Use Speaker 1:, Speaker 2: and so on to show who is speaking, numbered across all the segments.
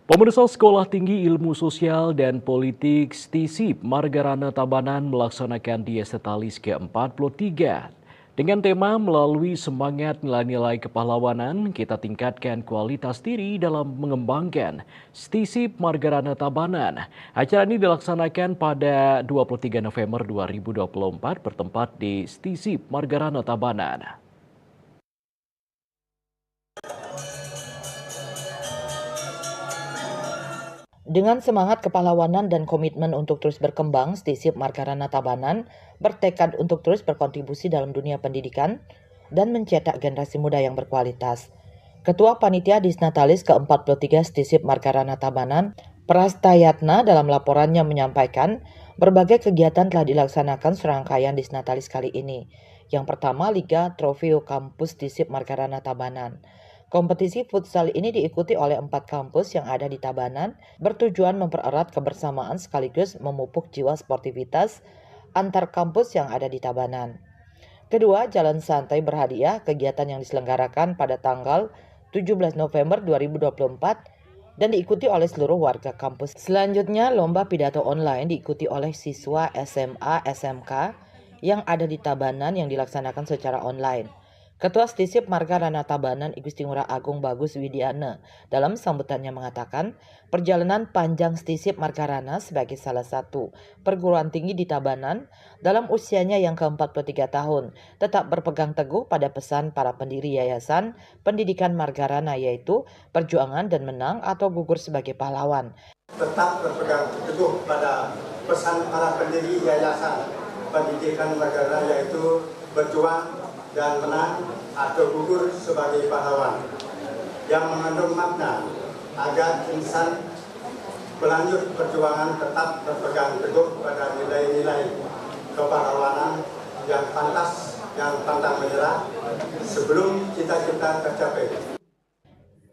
Speaker 1: Pemirsa Sekolah Tinggi Ilmu Sosial dan Politik STISIP Margarana Tabanan melaksanakan Dies Tetalis ke-43. Dengan tema melalui semangat nilai-nilai kepahlawanan, kita tingkatkan kualitas diri dalam mengembangkan STISIP Margarana Tabanan. Acara ini dilaksanakan pada 23 November 2024 bertempat di STISIP Margarana Tabanan.
Speaker 2: Dengan semangat kepahlawanan dan komitmen untuk terus berkembang, STISIP Margarana Tabanan bertekad untuk terus berkontribusi dalam dunia pendidikan dan mencetak generasi muda yang berkualitas. Ketua Panitia Disnatalis ke-43 STISIP Margarana Tabanan, Prastayatna dalam laporannya menyampaikan berbagai kegiatan telah dilaksanakan serangkaian Disnatalis kali ini. Yang pertama, Liga Trofeo Kampus STISIP Margarana Tabanan. Kompetisi futsal ini diikuti oleh 4 kampus yang ada di Tabanan, bertujuan mempererat kebersamaan sekaligus memupuk jiwa sportivitas antar kampus yang ada di Tabanan. Kedua, Jalan Santai Berhadiah, kegiatan yang diselenggarakan pada tanggal 17 November 2024 dan diikuti oleh seluruh warga kampus. Selanjutnya, lomba pidato online diikuti oleh siswa SMA, SMK yang ada di Tabanan yang dilaksanakan secara online. Ketua STISIP Margarana Tabanan Igusti Ngurah Agung Bagus Widiana dalam sambutannya mengatakan perjalanan panjang STISIP Margarana sebagai salah satu perguruan tinggi di Tabanan dalam usianya yang ke-43 tahun tetap berpegang teguh pada pesan para pendiri Yayasan Pendidikan Margarana, yaitu perjuangan dan menang atau gugur sebagai pahlawan.
Speaker 3: Tetap berpegang teguh pada pesan para pendiri Yayasan Pendidikan Margarana, yaitu berjuang dan menang atau gugur sebagai pahlawan, yang mengandung makna agar insan berlanjut perjuangan tetap berpegang teguh pada nilai-nilai kepahlawanan yang pantas, yang pantang menyerah sebelum cita-cita tercapai.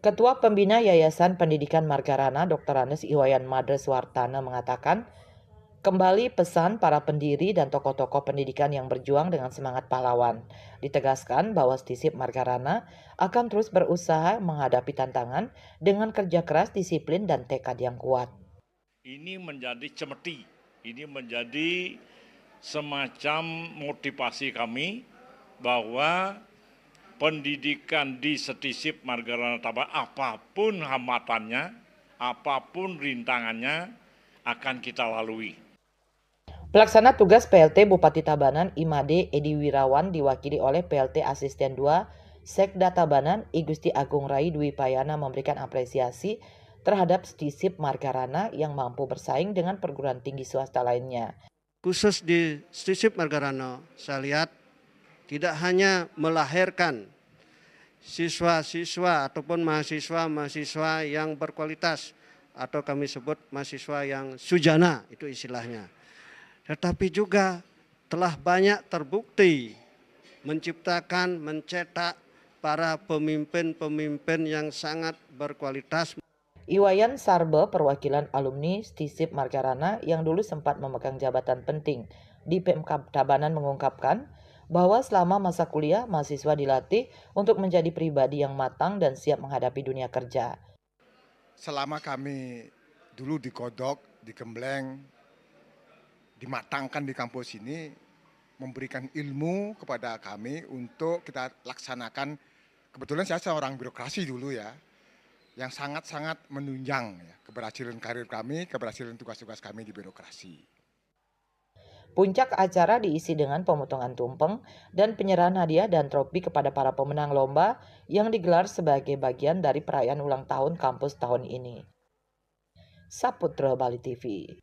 Speaker 2: Ketua Pembina Yayasan Pendidikan Margarana, Dr. Anes Iwayan Madres Wartana mengatakan, kembali pesan para pendiri dan tokoh-tokoh pendidikan yang berjuang dengan semangat pahlawan. Ditegaskan bahwa STISIP Margarana akan terus berusaha menghadapi tantangan dengan kerja keras, disiplin, dan tekad yang kuat.
Speaker 4: Ini menjadi cemeti, ini menjadi semacam motivasi kami bahwa pendidikan di STISIP Margarana Tabanan, apapun hambatannya, apapun rintangannya, akan kita lalui.
Speaker 2: Pelaksana tugas PLT Bupati Tabanan Imade Edi Wirawan diwakili oleh PLT Asisten 2 Sekda Tabanan Igusti Agung Rai Dwi Payana memberikan apresiasi terhadap STISIP Margarana yang mampu bersaing dengan perguruan tinggi swasta lainnya.
Speaker 5: Khusus di STISIP Margarana, saya lihat tidak hanya melahirkan siswa-siswa ataupun mahasiswa-mahasiswa yang berkualitas atau kami sebut mahasiswa yang sujana, itu istilahnya. Tetapi juga telah banyak terbukti menciptakan, mencetak para pemimpin-pemimpin yang sangat berkualitas.
Speaker 2: Iwayan Sarbe, perwakilan alumni STISIP Margarana yang dulu sempat memegang jabatan penting di Pemkab Tabanan mengungkapkan bahwa selama masa kuliah, mahasiswa dilatih untuk menjadi pribadi yang matang dan siap menghadapi dunia kerja.
Speaker 6: Selama kami dulu digodok, digembleng, dimatangkan di kampus ini, memberikan ilmu kepada kami untuk kita laksanakan. Kebetulan saya seorang birokrasi dulu ya, yang sangat-sangat menunjang ya, keberhasilan karir kami, keberhasilan tugas-tugas kami di birokrasi.
Speaker 2: Puncak acara diisi dengan pemotongan tumpeng dan penyerahan hadiah dan trofi kepada para pemenang lomba yang digelar sebagai bagian dari perayaan ulang tahun kampus tahun ini. Saputra Bali TV.